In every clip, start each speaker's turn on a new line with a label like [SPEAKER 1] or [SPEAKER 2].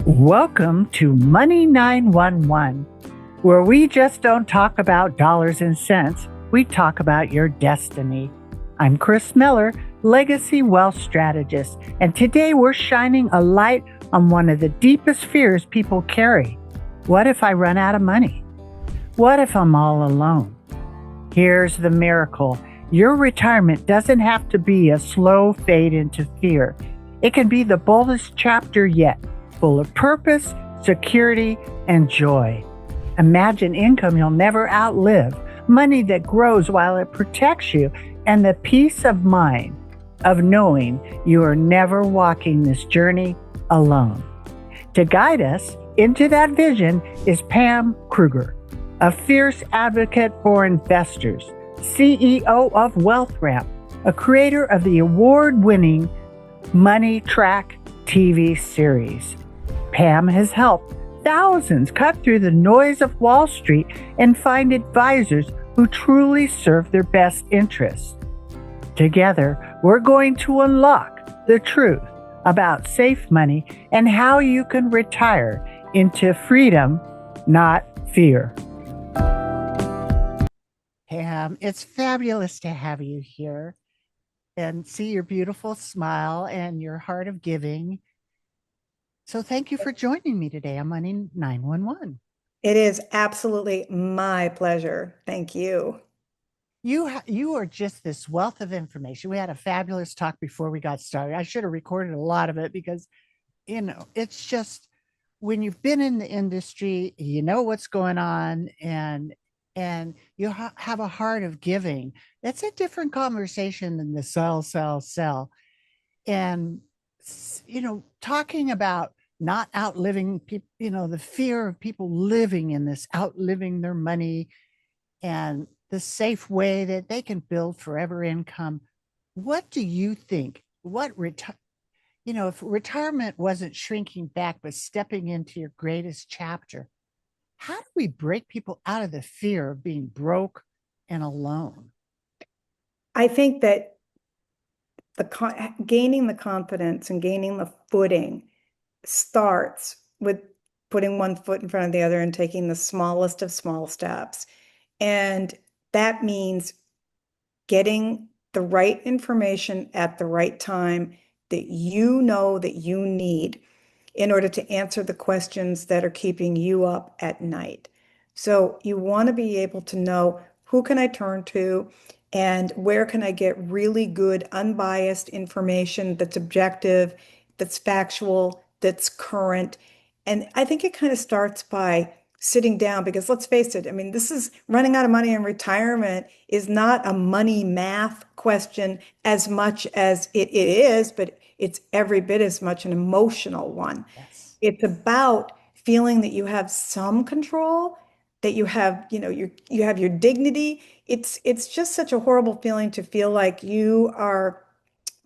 [SPEAKER 1] Welcome to Money 911, where we just don't talk about dollars and cents, we talk about your destiny. I'm Kris Miller, Legacy Wealth Strategist, and today we're shining a light on one of the deepest fears people carry. What if I run out of money? What if I'm all alone? Here's the miracle. Your retirement doesn't have to be a slow fade into fear. It can be the boldest chapter yet, full of purpose, security, and joy. Imagine income you'll never outlive, money that grows while it protects you, and the peace of mind of knowing you are never walking this journey alone. To guide us into that vision is Pam Krueger, a fierce advocate for investors, CEO of Wealthramp, a creator of the award-winning MoneyTrack TV series. Pam has helped thousands cut through the noise of Wall Street and find advisors who truly serve their best interests. Together, we're going to unlock the truth about safe money and how you can retire into freedom, not fear. Pam, it's fabulous to have you here and see your beautiful smile and your heart of giving. So thank you for joining me today on Money 911.
[SPEAKER 2] It is absolutely my pleasure. Thank you.
[SPEAKER 1] You are just this wealth of information. We had a fabulous talk before we got started. I should have recorded a lot of it because, it's just when you've been in the industry, you know what's going on, and you have a heart of giving. That's a different conversation than the sell. And, talking about not outliving people, the fear of people living in this, outliving their money and the safe way that they can build forever income. What do you think? If retirement wasn't shrinking back, but stepping into your greatest chapter, how do we break people out of the fear of being broke and alone?
[SPEAKER 2] I think that gaining the confidence and gaining the footing starts with putting one foot in front of the other and taking the smallest of small steps. And that means getting the right information at the right time that you know that you need in order to answer the questions that are keeping you up at night. So you want to be able to know, who can I turn to and where can I get really good, unbiased information that's objective, that's factual, that's current. And I think it kind of starts by sitting down, because let's face it, I mean, this is running out of money in retirement is not a money math question as much as it is, but it's every bit as much an emotional one.
[SPEAKER 1] Yes.
[SPEAKER 2] It's about feeling that you have some control, that you have, you have your dignity. It's just such a horrible feeling to feel like you are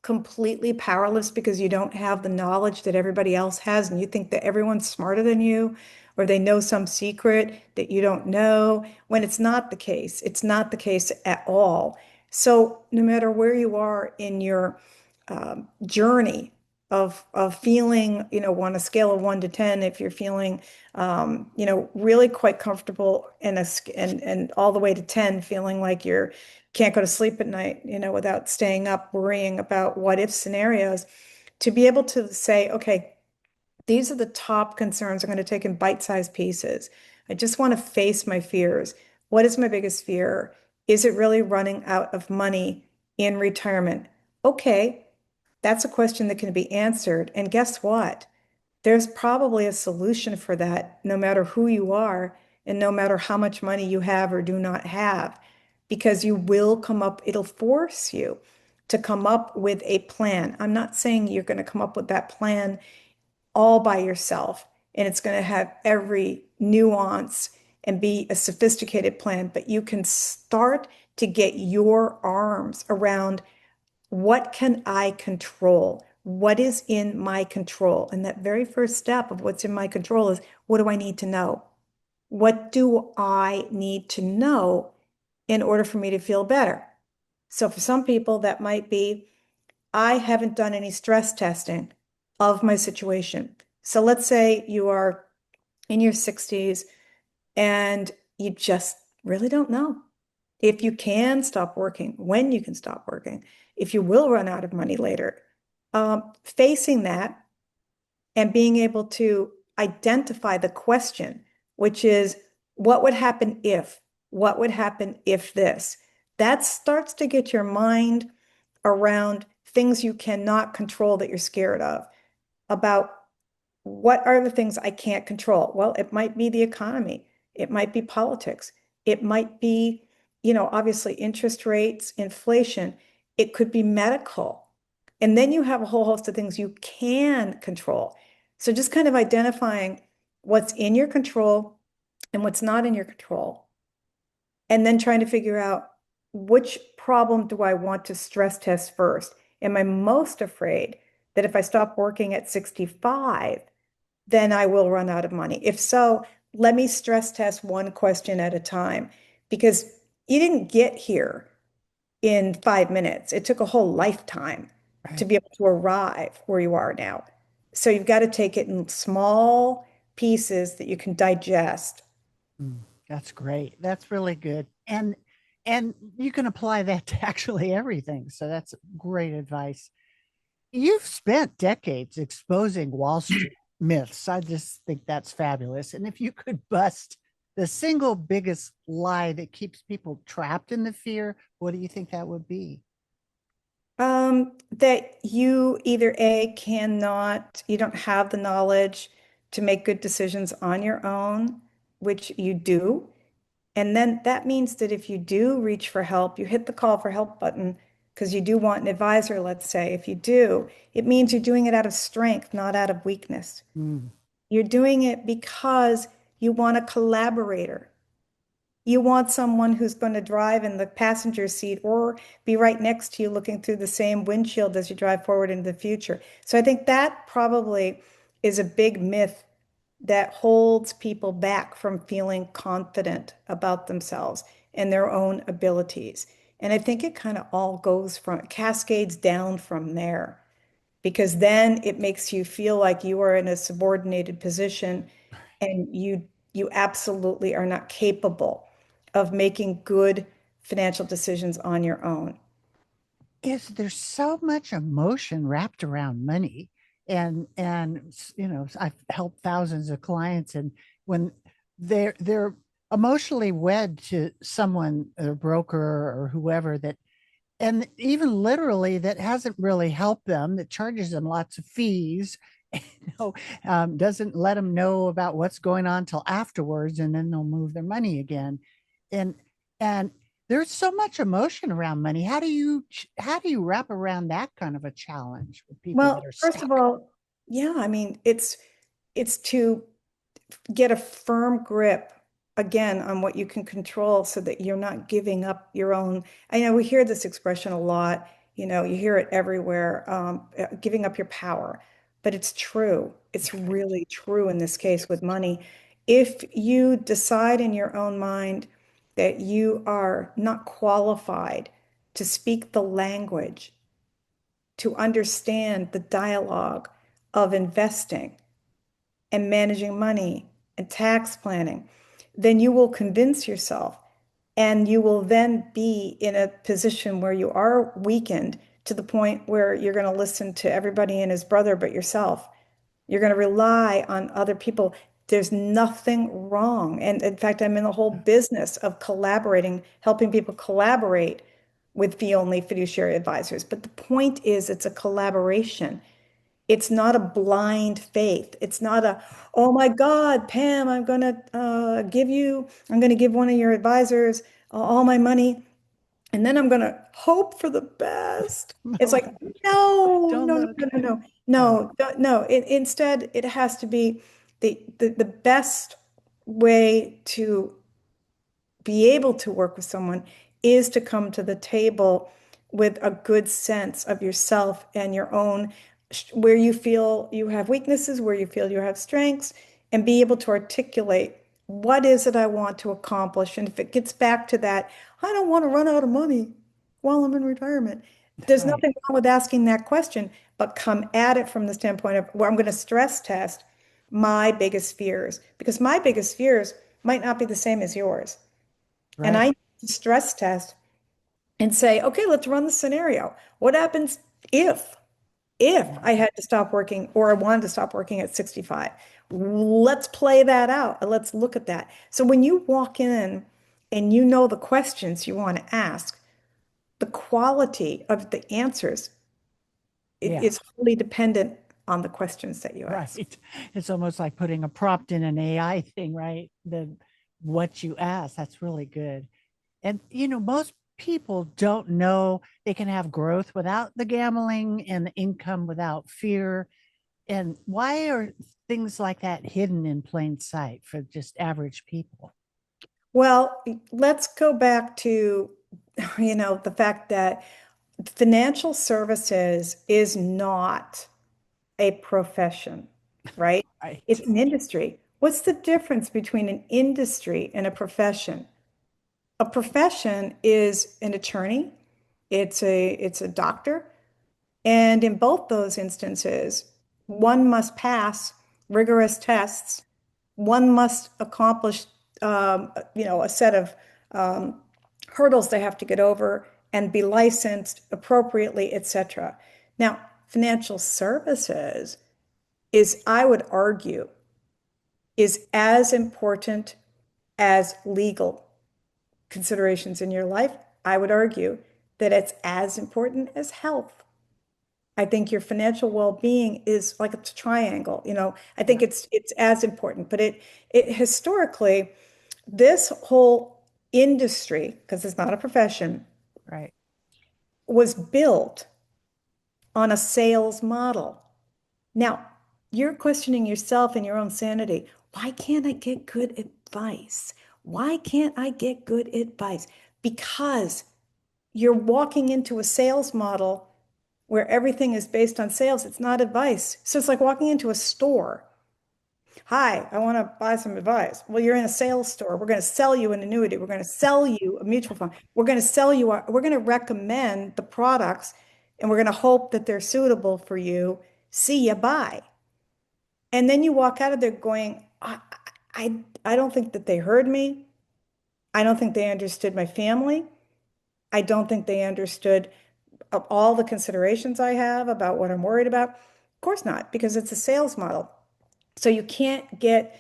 [SPEAKER 2] completely powerless because you don't have the knowledge that everybody else has, and you think that everyone's smarter than you, or they know some secret that you don't know, when it's not the case. It's not the case at all. So no matter where you are in your journey of feeling, on a scale of 1 to 10, if you're feeling, really quite comfortable, and all the way to 10, feeling like you can't go to sleep at night, without staying up worrying about what if scenarios, to be able to say, okay, these are the top concerns I'm going to take in bite-sized pieces. I just want to face my fears. What is my biggest fear? Is it really running out of money in retirement? Okay, that's a question that can be answered. And guess what? There's probably a solution for that, no matter who you are and no matter how much money you have or do not have, because you will come up, it'll force you to come up with a plan. I'm not saying you're going to come up with that plan all by yourself and it's going to have every nuance and be a sophisticated plan, but you can start to get your arms around, what can I control? What is in my control? And that very first step of what's in my control is, what do I need to know? What do I need to know in order for me to feel better? So for some people, that might be, I haven't done any stress testing of my situation. So let's say you are in your 60s and you just really don't know if you can stop working, when you can stop working, if you will run out of money later. Facing that and being able to identify the question, which is, what would happen if? What would happen if this? That starts to get your mind around things you cannot control that you're scared of, about what are the things I can't control? Well, it might be the economy. It might be politics. It might be, obviously interest rates, inflation. It could be medical. And then you have a whole host of things you can control. So just kind of identifying what's in your control and what's not in your control. And then trying to figure out, which problem do I want to stress test first? Am I most afraid that if I stop working at 65, then I will run out of money? If so, let me stress test one question at a time, because you didn't get here in 5 minutes. It took a whole lifetime to
[SPEAKER 1] Right.
[SPEAKER 2] be able to arrive where you are now. So you've got to take it in small pieces that you can digest.
[SPEAKER 1] Mm, that's great. That's really good. And you can apply that to actually everything. So that's great advice. You've spent decades exposing Wall Street myths. I just think that's fabulous. And if you could bust the single biggest lie that keeps people trapped in the fear, what do you think that would be?
[SPEAKER 2] That you either A, cannot, you don't have the knowledge to make good decisions on your own, which you do. And then that means that if you do reach for help, you hit the call for help button because you do want an advisor, let's say. If you do, it means you're doing it out of strength, not out of weakness.
[SPEAKER 1] Mm,
[SPEAKER 2] You're doing it because you want a collaborator. You want someone who's going to drive in the passenger seat or be right next to you looking through the same windshield as you drive forward into the future. So I think that probably is a big myth that holds people back from feeling confident about themselves and their own abilities. And I think it kind of all goes from, cascades down from there, because then it makes you feel like you are in a subordinated position and you absolutely are not capable of making good financial decisions on your own.
[SPEAKER 1] is there's so much emotion wrapped around money, and I've helped thousands of clients, and when they're emotionally wed to someone, a broker or whoever, that, and even literally, that hasn't really helped them, that charges them lots of fees, you doesn't let them know about what's going on till afterwards, and then they'll move their money again. And and there's so much emotion around money. How do you wrap around that kind of a challenge with people that
[SPEAKER 2] Well,
[SPEAKER 1] are
[SPEAKER 2] first of
[SPEAKER 1] stuck?
[SPEAKER 2] all, yeah, I mean, it's to get a firm grip again on what you can control so that you're not giving up your own. I know we hear this expression a lot, you hear it everywhere, giving up your power. But it's true. It's really true in this case with money. If you decide in your own mind that you are not qualified to speak the language, to understand the dialogue of investing and managing money and tax planning, then you will convince yourself, and you will then be in a position where you are weakened to the point where you're going to listen to everybody and his brother but yourself. You're going to rely on other people. There's nothing wrong. And in fact, I'm in the whole business of collaborating, helping people collaborate with fee-only fiduciary advisors. But the point is, it's a collaboration. It's not a blind faith. It's not a, oh my God, Pam, I'm going to give one of your advisors all my money, and then I'm going to hope for the best. It's
[SPEAKER 1] No,
[SPEAKER 2] like, no,
[SPEAKER 1] don't
[SPEAKER 2] no, no,
[SPEAKER 1] look.
[SPEAKER 2] no, no, no,
[SPEAKER 1] No.
[SPEAKER 2] no, no. Instead, it has to be the best way to be able to work with someone is to come to the table with a good sense of yourself and your own, where you feel you have weaknesses, where you feel you have strengths, and be able to articulate, what is it I want to accomplish? And if it gets back to that, I don't want to run out of money while I'm in retirement. There's
[SPEAKER 1] Right.
[SPEAKER 2] nothing wrong with asking that question, but come at it from the standpoint of, where I'm going to stress test. my biggest fears because my biggest fears might not be the same as yours. And I
[SPEAKER 1] Right.
[SPEAKER 2] need to stress test and say, okay, let's run the scenario. What happens if, if
[SPEAKER 1] Right.
[SPEAKER 2] I had to stop working or I wanted to stop working at 65? Let's play that out and let's look at that. So when you walk in and you know the questions you want to ask, the quality of the answers
[SPEAKER 1] Yeah.
[SPEAKER 2] is wholly dependent on the questions that you ask.
[SPEAKER 1] Right. It's almost like putting a prompt in an AI thing, right? The what you ask. That's really good. And most people don't know they can have growth without the gambling and the income without fear. And why are things like that hidden in plain sight for just average people?
[SPEAKER 2] Well, let's go back to, the fact that financial services is not a profession, right? It's
[SPEAKER 1] Right.
[SPEAKER 2] an industry. What's the difference between an industry and a profession? A profession is an attorney, it's a doctor, and in both those instances, one must pass rigorous tests. One must accomplish, a set of um, hurdles they have to get over and be licensed appropriately, etc. Now, financial services is, I would argue, is as important as legal considerations in your life. I would argue that it's as important as health. I think your financial well-being is like a triangle. I think
[SPEAKER 1] Right.
[SPEAKER 2] it's as important, but it historically, this whole industry, because it's not a profession,
[SPEAKER 1] Right.
[SPEAKER 2] was built on a sales model. Now, you're questioning yourself and your own sanity. Why can't I get good advice? Why can't I get good advice? Because you're walking into a sales model where everything is based on sales. It's not advice. So it's like walking into a store. Hi, I want to buy some advice. Well, you're in a sales store. We're going to sell you an annuity. We're going to sell you a mutual fund. We're going to sell you, we're going to recommend the products and we're going to hope that they're suitable for you. See you, buy. And then you walk out of there going, I don't think that they heard me. I don't think they understood my family. I don't think they understood all the considerations I have about what I'm worried about. Of course not, because it's a sales model. So you can't get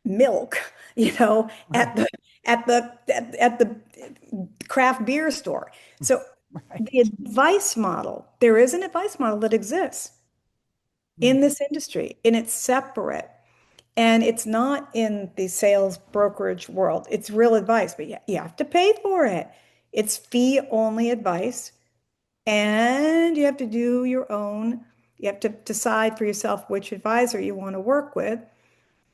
[SPEAKER 2] milk,
[SPEAKER 1] Right.
[SPEAKER 2] at the craft beer store. So the
[SPEAKER 1] Right.
[SPEAKER 2] advice model, there is an advice model that exists
[SPEAKER 1] Mm.
[SPEAKER 2] in this industry, and it's separate. And it's not in the sales brokerage world. It's real advice, but you have to pay for it. It's fee only advice. And you have to do your own, you have to decide for yourself which advisor you want to work with,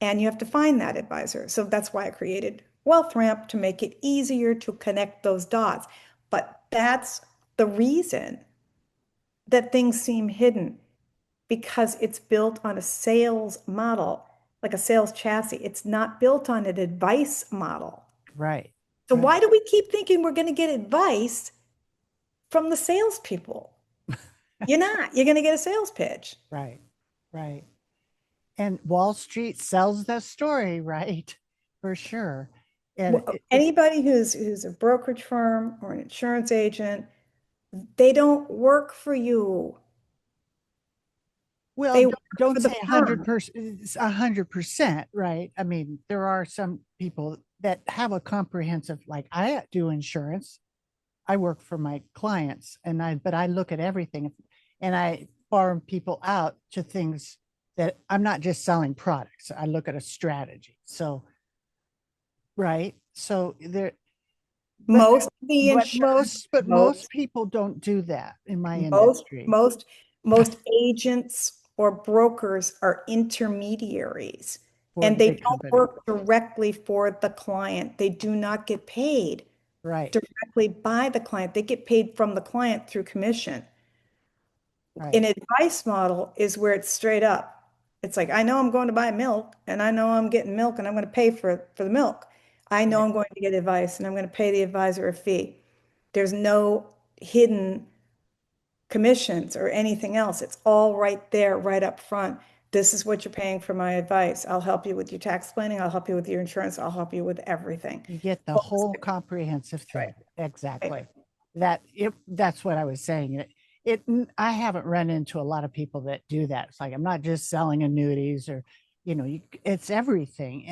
[SPEAKER 2] and you have to find that advisor. So that's why I created Wealthramp to make it easier to connect those dots. But that's the reason that things seem hidden because it's built on a sales model, like a sales chassis. It's not built on an advice model.
[SPEAKER 1] Right.
[SPEAKER 2] So
[SPEAKER 1] Right.
[SPEAKER 2] why do we keep thinking we're going to get advice from the salespeople? You're not. You're going to get a sales pitch.
[SPEAKER 1] Right. Right. And Wall Street sells that story, right? For sure. And it's
[SPEAKER 2] Anybody who's a brokerage firm or an insurance agent, they don't work for you.
[SPEAKER 1] well,
[SPEAKER 2] They work
[SPEAKER 1] don't
[SPEAKER 2] for the
[SPEAKER 1] say
[SPEAKER 2] firm.
[SPEAKER 1] 100%, 100%, right? I mean, there are some people that have a comprehensive, like I do insurance. I work for my clients but I look at everything and I farm people out to things that I'm not just selling products. I look at a strategy. So, right. So there, but
[SPEAKER 2] Most of the insurance,
[SPEAKER 1] most people don't do that in my
[SPEAKER 2] most,
[SPEAKER 1] industry
[SPEAKER 2] most, most agents or brokers are intermediaries
[SPEAKER 1] for
[SPEAKER 2] and
[SPEAKER 1] the
[SPEAKER 2] they
[SPEAKER 1] big
[SPEAKER 2] don't
[SPEAKER 1] company.
[SPEAKER 2] work directly for the client. They do not get paid
[SPEAKER 1] Right.
[SPEAKER 2] directly by the client. They get paid from the client through commission. An
[SPEAKER 1] Right.
[SPEAKER 2] advice model is where it's straight up. It's like, I know I'm going to buy milk and I know I'm getting milk and I'm going to pay for the milk. I know
[SPEAKER 1] Right.
[SPEAKER 2] I'm going to get advice and I'm going to pay the advisor a fee. There's no hidden commissions or anything else. It's all right there, right up front. this is what you're paying for my advice. I'll help you with your tax planning. I'll help you with your insurance. I'll help you with everything.
[SPEAKER 1] You get the whole
[SPEAKER 2] Holistic.
[SPEAKER 1] comprehensive
[SPEAKER 2] Right.
[SPEAKER 1] thing. Exactly.
[SPEAKER 2] Right.
[SPEAKER 1] That's what I was saying. It I haven't run into a lot of people that do that. It's like I'm not just selling annuities or, it's everything.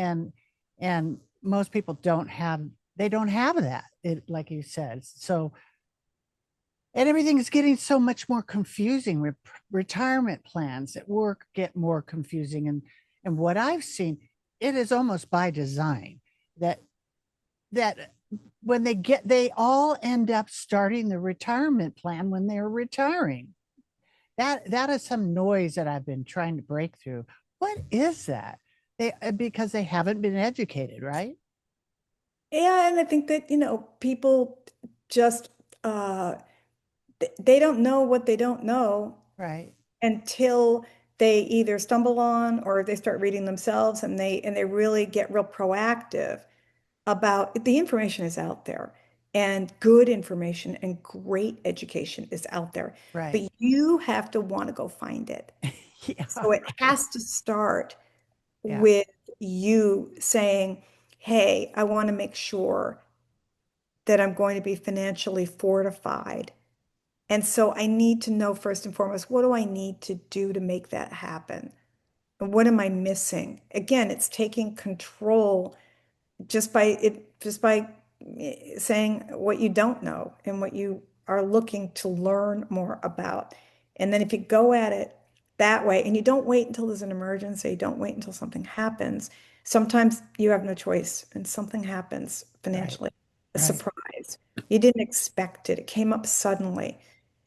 [SPEAKER 1] And most people don't have that. Like you said. So and everything is getting so much more confusing. Retirement plans at work get more confusing. And what I've seen, it is almost by design that that when they all end up starting the retirement plan when they're retiring. That is some noise that I've been trying to break through. What is that? Because they haven't been educated, right?
[SPEAKER 2] Yeah, and I think that, people just they don't know what they don't know
[SPEAKER 1] Right.
[SPEAKER 2] until they either stumble on or they start reading themselves and they really get real proactive about the information is out there and good information and great education is out there. But
[SPEAKER 1] Right.
[SPEAKER 2] you have to want to go find it.
[SPEAKER 1] Yeah.
[SPEAKER 2] So it
[SPEAKER 1] Right.
[SPEAKER 2] has to start
[SPEAKER 1] Yeah.
[SPEAKER 2] with you saying, hey, I want to make sure that I'm going to be financially fortified. And so I need to know first and foremost, what do I need to do to make that happen? And what am I missing? Again, it's taking control just by saying what you don't know and what you are looking to learn more about. And then if you go at it that way and you don't wait until there's an emergency, don't wait until something happens. Sometimes you have no choice and something happens
[SPEAKER 1] Right.
[SPEAKER 2] financially, a
[SPEAKER 1] Right.
[SPEAKER 2] surprise. You didn't expect it. It came up suddenly.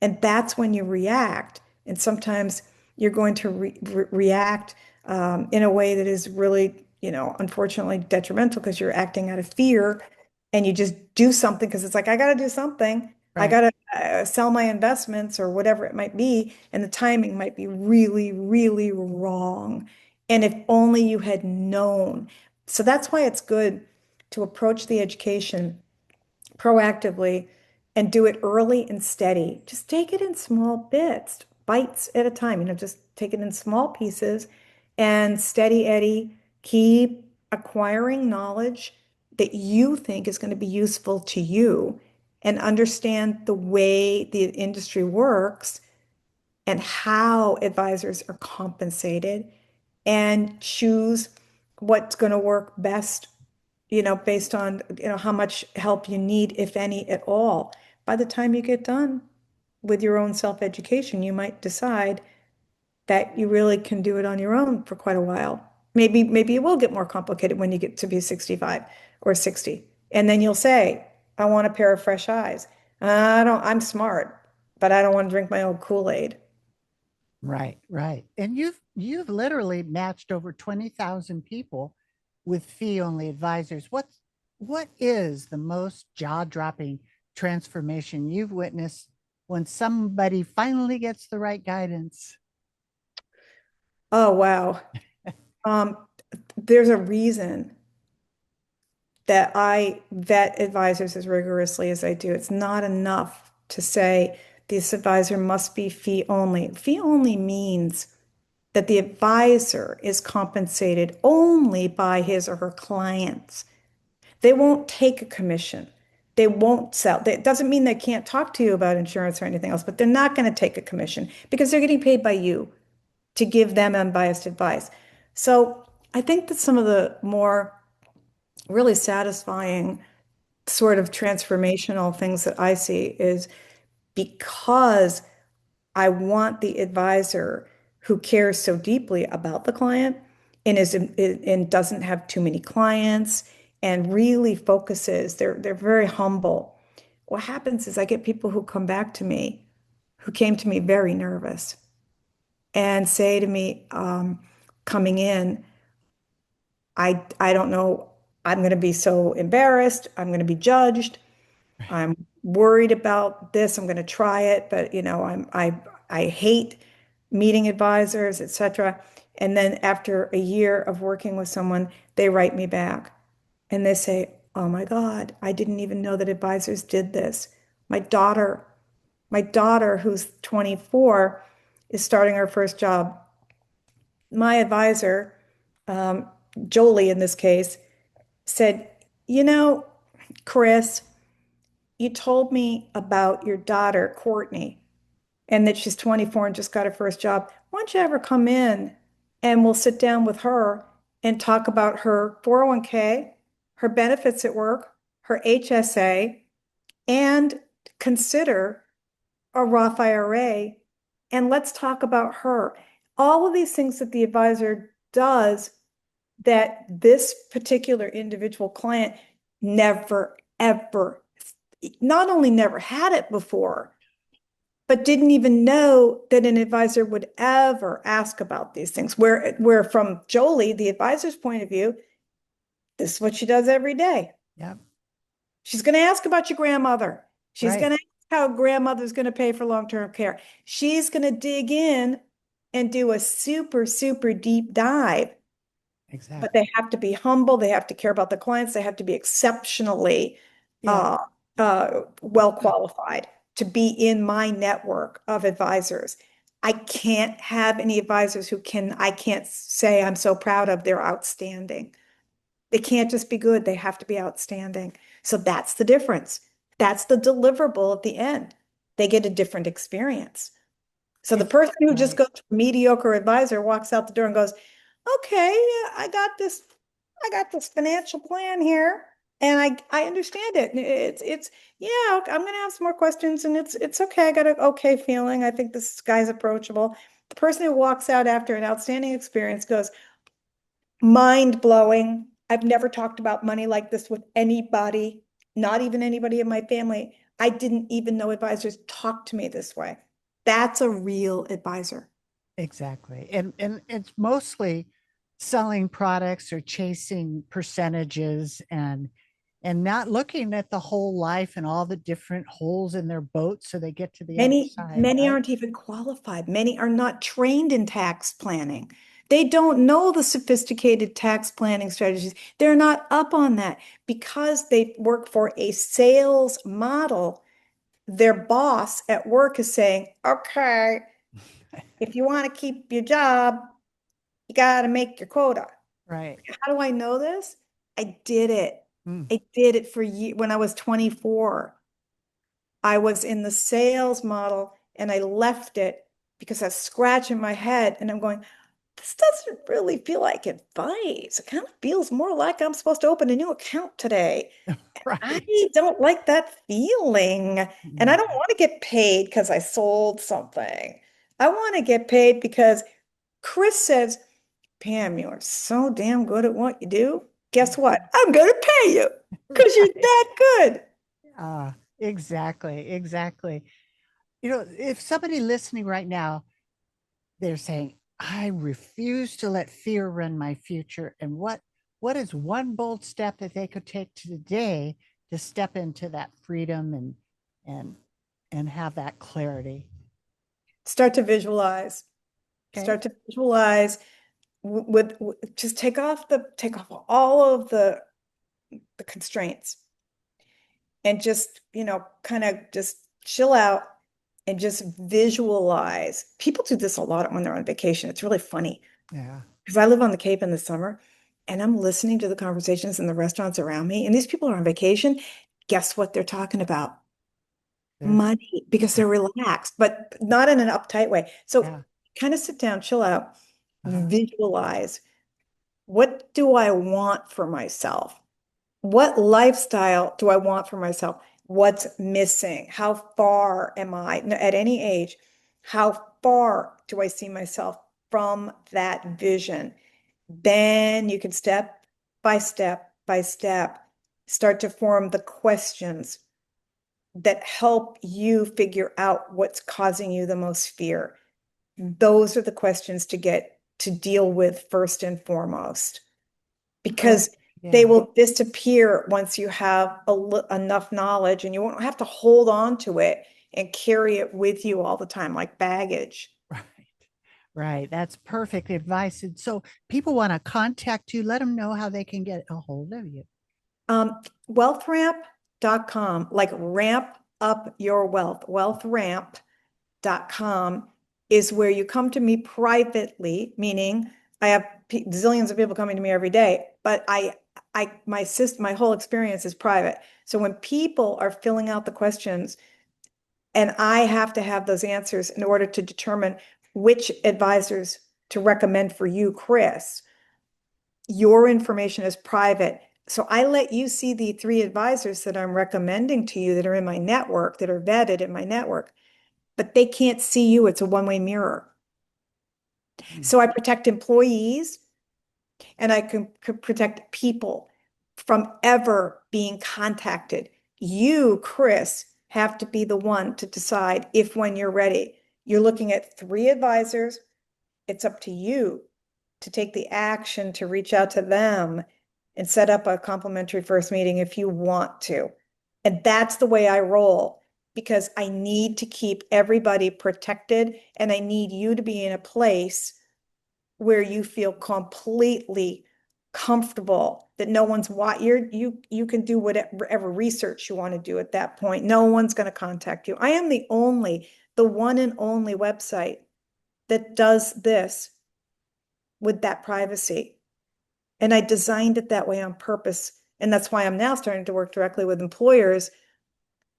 [SPEAKER 2] And that's when you react. And sometimes you're going to react in a way that is really, unfortunately detrimental because you're acting out of fear and you just do something because it's like, I got to do something. I
[SPEAKER 1] Right.
[SPEAKER 2] got to sell my investments or whatever it might be. And the timing might be really, really wrong. And if only you had known. So that's why it's good to approach the education proactively and do it early and steady. Just take it in small bits, bites at a time, just take it in small pieces and steady Eddie, keep acquiring knowledge that you think is going to be useful to you and understand the way the industry works and how advisors are compensated and choose what's going to work best, based on, how much help you need, if any at all. By the time you get done with your own self-education, you might decide that you really can do it on your own for quite a while. Maybe it will get more complicated when you get to be 65 or 60. And then you'll say, I want a pair of fresh eyes. I'm smart, but I don't want to drink my own Kool-Aid.
[SPEAKER 1] Right, right. And you've literally matched over 20,000 people with fee-only advisors. What is the most jaw-dropping transformation you've witnessed when somebody finally gets the right guidance?
[SPEAKER 2] Oh, wow. Um, there's a reason that I vet advisors as rigorously as I do. It's not enough to say this advisor must be fee only. Fee only means that the advisor is compensated only by his or her clients. They won't take a commission. They won't sell. It doesn't mean they can't talk to you about insurance or anything else, but they're not going to take a commission because they're getting paid by you to give them unbiased advice. So I think that some of the more really satisfying sort of transformational things that I see is because I want the advisor who cares so deeply about the client and doesn't have too many clients and really focuses. They're very humble. What happens is I get people who come back to me who came to me very nervous and say to me, coming in, I don't know, I'm going to be so embarrassed. I'm going to be judged. I'm worried about this. I'm going to try it, but I hate meeting advisors, etc. And then after a year of working with someone, they write me back and they say, "Oh my God, I didn't even know that advisors did this. My daughter, my daughter who's 24 is starting her first job my advisor, Jolie in this case, said, you know, Kris, you told me about your daughter, Courtney, and that she's 24 and just got her first job. Why don't you ever come in and we'll sit down with her and talk about her 401k, her benefits at work, her HSA, and consider a Roth IRA. And let's talk about her. All of these things that the advisor does that this particular individual client never, ever, not only never had it before, but didn't even know that an advisor would ever ask about these things. Where from Jolie, the advisor's point of view, this is what she does every day.
[SPEAKER 1] Yep.
[SPEAKER 2] She's going to ask about your grandmother. She's
[SPEAKER 1] Right.
[SPEAKER 2] going to ask how grandmother's going to pay for long-term care. She's going to dig in and do a super, super deep dive. But
[SPEAKER 1] Exactly.
[SPEAKER 2] they have to be humble. They have to care about the clients. They have to be exceptionally
[SPEAKER 1] Yeah.
[SPEAKER 2] well qualified to be in my network of advisors. I can't have any advisors I can't say I'm so proud of. They're outstanding. They can't just be good. They have to be outstanding. So that's the difference. That's the deliverable at the end. They get a different experience. So the
[SPEAKER 1] It's
[SPEAKER 2] person who just
[SPEAKER 1] right.
[SPEAKER 2] goes to a mediocre advisor walks out the door and goes, okay, I got this financial plan here and I understand it. It's yeah, I'm gonna have some more questions and it's okay. I got an okay feeling. I think this guy's approachable. The person who walks out after an outstanding experience goes, mind blowing. I've never talked about money like this with anybody, not even anybody in my family. I didn't even know advisors talk to me this way. That's a real advisor.
[SPEAKER 1] Exactly. And it's mostly selling products or chasing percentages and not looking at the whole life and all the different holes in their boat so they get to the other side,
[SPEAKER 2] Many
[SPEAKER 1] right?
[SPEAKER 2] aren't even qualified. Many are not trained in tax planning. They don't know the sophisticated tax planning strategies. They're not up on that because they work for a sales model. Their boss at work is saying, okay, if you want to keep your job, you got to make your quota.
[SPEAKER 1] Right.
[SPEAKER 2] How do I know this? I did it.
[SPEAKER 1] Mm.
[SPEAKER 2] I did it for years. When I was 24, I was in the sales model and I left it because I was scratching my head and I'm going, this doesn't really feel like advice. It kind of feels more like I'm supposed to open a new account today. I
[SPEAKER 1] Right.
[SPEAKER 2] don't like that feeling. And I
[SPEAKER 1] No.
[SPEAKER 2] don't want to get paid because I sold something. I want to get paid because Kris says, Pam, you are so damn good at what you do. Guess what? I'm going to pay you because you're
[SPEAKER 1] Right.
[SPEAKER 2] that good.
[SPEAKER 1] Exactly. Exactly. If somebody listening right now, they're saying, I refuse to let fear run my future. And what is one bold step that they could take today to step into that freedom and and have that clarity?
[SPEAKER 2] Start to visualize.
[SPEAKER 1] Okay.
[SPEAKER 2] Start to visualize just take off all of the constraints and just, kind of just chill out and just visualize. People do this a lot when they're on vacation. It's really funny
[SPEAKER 1] Yeah.
[SPEAKER 2] because I live on the Cape in the summer and I'm listening to the conversations in the restaurants around me. And these people are on vacation. Guess what they're talking about?
[SPEAKER 1] This.
[SPEAKER 2] Money because they're relaxed, but not in an uptight way. So
[SPEAKER 1] Yeah.
[SPEAKER 2] kind of sit down, chill out,
[SPEAKER 1] Uh-huh.
[SPEAKER 2] visualize. What do I want for myself? What lifestyle do I want for myself? What's missing? How far am I at any age? How far do I see myself from that vision? Then you can step by step start to form the questions that help you figure out what's causing you the most fear. Those are the questions to deal with first and foremost because
[SPEAKER 1] Perfect.
[SPEAKER 2] they
[SPEAKER 1] Yeah.
[SPEAKER 2] will disappear once you have enough knowledge and you won't have to hold on to it and carry it with you all the time like baggage.
[SPEAKER 1] Right. Right. That's perfect advice. And so people want to contact you, let them know how they can get a hold of you.
[SPEAKER 2] Wealthramp.com, like ramp up your wealth. Wealthramp.com is where you come to me privately, meaning I have zillions of people coming to me every day, but my whole experience is private. So when people are filling out the questions, and I have to have those answers in order to determine which advisors to recommend for you, Kris, your information is private. So I let you see the 3 advisors that I'm recommending to you that are in my network, that are vetted in my network, but they can't see you. It's a one-way mirror. So I protect employees, and I can protect people from ever being contacted. You, Kris, have to be the one to decide if, when you're ready. You're looking at 3 advisors. It's up to you to take the action to reach out to them and set up a complimentary first meeting if you want to. And that's the way I roll, because I need to keep everybody protected, and I need you to be in a place where you feel completely comfortable that no one's you can do whatever research you want to do at that point. No one's going to contact you. I am the one and only website that does this with that privacy. And I designed it that way on purpose. And that's why I'm now starting to work directly with employers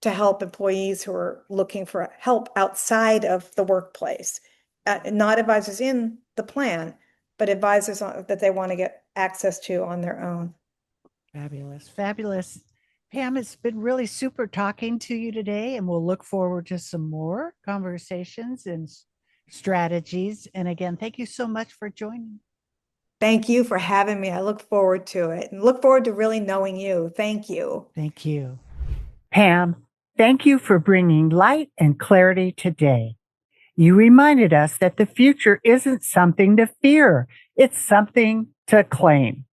[SPEAKER 2] to help employees who are looking for help outside of the workplace. Not advisors in the plan, but advisors that they want to get access to on their own.
[SPEAKER 1] Fabulous. Fabulous. Pam, it's been really super talking to you today, and we'll look forward to some more conversations and strategies. And again, thank you so much for joining.
[SPEAKER 2] Thank you for having me. I look forward to it and look forward to really knowing you. Thank you.
[SPEAKER 1] Thank you. Pam, thank you for bringing light and clarity today. You reminded us that the future isn't something to fear. It's something to claim.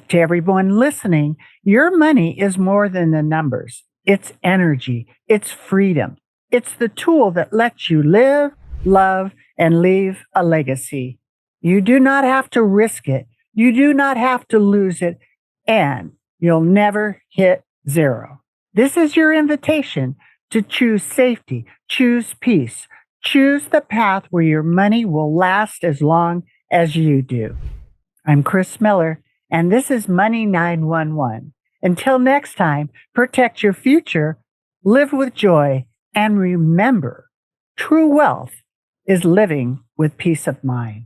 [SPEAKER 1] To everyone listening, your money is more than the numbers. It's energy. It's freedom. It's the tool that lets you live, love, and leave a legacy. You do not have to risk it. You do not have to lose it, and you'll never hit zero. This is your invitation to choose safety, choose peace, choose the path where your money will last as long as you do. I'm Kris Miller, and this is Money 911. Until next time, protect your future, live with joy, and remember, true wealth is living with peace of mind.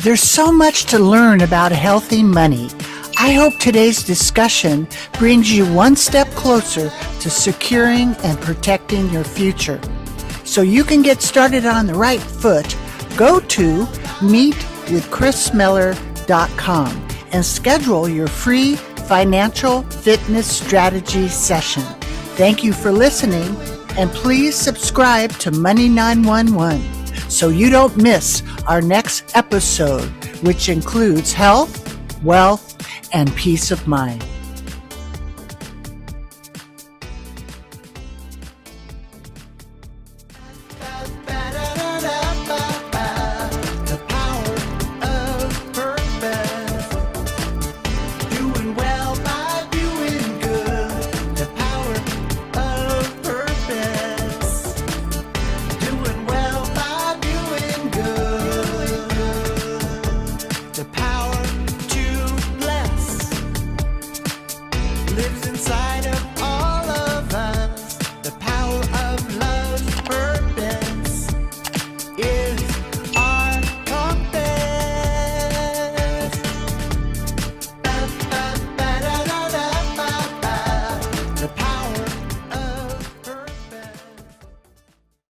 [SPEAKER 1] There's so much to learn about healthy money. I hope today's discussion brings you one step closer to securing and protecting your future. So you can get started on the right foot, go to meetwithkrismiller.com and schedule your free financial fitness strategy session. Thank you for listening, and please subscribe to Money 911 so you don't miss our next episode, which includes health, wealth, and peace of mind.